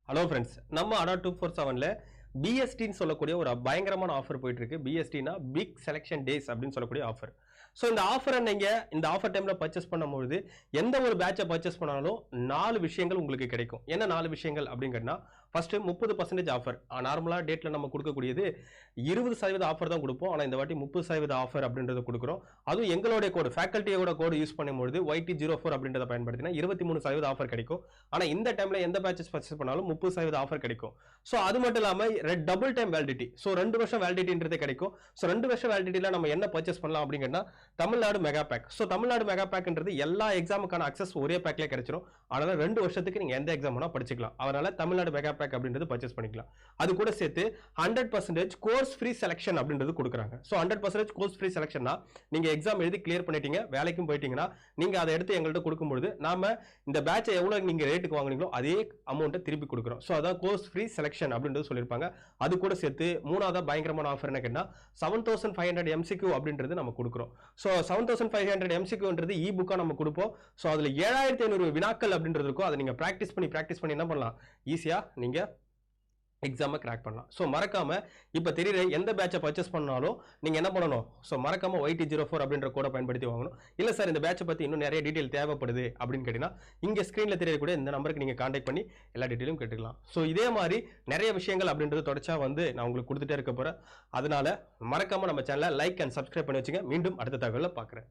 Hello friends, நம்ம அடா 247ல பிஎஸ்டின்னு சொல்லக்கூடிய ஒரு பயங்கரமான ஆஃபர் போயிட்டு இருக்கு. பிஎஸ்டினா பிக் செலெக்ஷன் டேஸ் அப்படின்னு சொல்லக்கூடிய ஆஃபர். ஸோ இந்த ஆஃபரை நீங்க இந்த ஆஃபர் டைம்ல பர்ச்சேஸ் பண்ணும்போது எந்த ஒரு பேட்சை பர்ச்சேஸ் பண்ணாலும் 4 விஷயங்கள் உங்களுக்கு கிடைக்கும். என்ன 4 விஷயங்கள் அப்படிங்கன்னா, ஃபர்ஸ்ட் 30% ஆஃபர். நார்மலா டேட்ல நம்ம கொடுக்கக்கூடியது 20% ஆஃபர் தான் கொடுப்போம். ஆனா இந்த வாட்டி 30% ஆஃபர் அப்படின்றத கொடுக்குறோம். அதுவும் எங்களுடைய கோடு, ஃபேக்கல்ட்டியோட கோடு யூஸ் பண்ணும்போது YT04 அப்படின்றத பயன்படுத்தினா 23% ஆஃபர் கிடைக்கும். ஆனா இந்த டைம்ல எந்த பேட்சஸ் பர்ச்சேஸ் பண்ணாலும் 30% ஆஃபர் கிடைக்கும். ஸோ அது மட்டும் இல்லாம டபுள் டைம் வேலிடிட்டி. ஸோ 2 வருஷம் வேலிடிட்டின்றதே கிடைக்கும். ஸோ 2 வருஷம் வேலிடிட்டில நம்ம என்ன பர்ச்சேஸ் பண்ணலாம் அப்படிங்கன்னா, Tamil Nadu mega pack. So Tamil Nadu mega பேக்ன்றது எல்லா எக்ஸாமுக்கான அக்சஸ் ஒரே பேக்லேயே கிடைச்சிரும். அதனால 2 வருஷத்துக்கு நீங்க எந்த எக்ஸாம் வேணா படிச்சுக்கலாம். அதனால தமிழ்நாடு மெகா பேக் அப்படின்றது பர்ச்சேஸ் பண்ணிக்கலாம். அது கூட சேர்த்து 100% கோர்ஸ் ஃப்ரீ செலக்ஷன் அப்படின்றது கொடுக்குறாங்க. ஸோ 100% கோர்ஸ் ஃப்ரீ செலக்ஷன்னா, நீங்க எக்ஸாம் எழுதி கிளியர் பண்ணிட்டீங்க, வேலைக்கும் போயிட்டீங்கன்னா நீங்க அதை எடுத்து எங்கள்கிட்ட கொடுக்கும்போது நாம இந்த பேட்சை எவ்வளவு நீங்க ரேட்டுக்கு வாங்குனீங்களோ அதே அமௌண்ட்டை திருப்பி கொடுக்குறோம். ஸோ அதான் கோர்ஸ் ஃப்ரீ செலக்ஷன் அப்படின்றது சொல்லியிருப்பாங்க. அது கூட சேர்த்து மூணாவதா பயங்கரமான ஆஃபர் என்ன கேட்டா 7500 MCQ அப்படின்றது நம்ம கொடுக்குறோம். ஸோ 7500 MCQன்றது இ புக்கா நம்ம கொடுப்போம். ஸோ அதுல 7500 வினாக்கள் அப்படின்றது இருக்கும். அதை நீங்க பிராக்டிஸ் பண்ணி என்ன பண்ணலாம், ஈஸியா நீங்க எக்ஸாமை கிராக் பண்ணலாம். ஸோ மறக்காம இப்ப தெரியுற எந்த பேட்சை பர்ச்சேஸ் பண்ணாலும் நீங்க என்ன பண்ணணும், ஸோ மறக்காம YT04 அப்படின்ற கோடை பயன்படுத்தி வாங்கணும். இல்ல சார் இந்த பேட்சை பத்தி இன்னும் நிறைய டீடைல் தேவைப்படுது அப்படின்னு கேட்டீங்கன்னா, இங்க ஸ்கிரீன்ல தெரியக்கூடிய இந்த நம்பருக்கு நீங்க கான்டாக்ட் பண்ணி எல்லா டீடைலும் கேட்டுக்கலாம். ஸோ இதே மாதிரி நிறைய விஷயங்கள் அப்படின்றது தொடர்ச்சியா நான் உங்களுக்கு கொடுத்துட்டே இருக்க போறேன். அதனால மறக்காம நம்ம சேனலை லைக் அண்ட் சப்ஸ்கிரைப் பண்ணி வச்சுங்க. மீண்டும் அடுத்த தகவலை பார்க்குறேன்.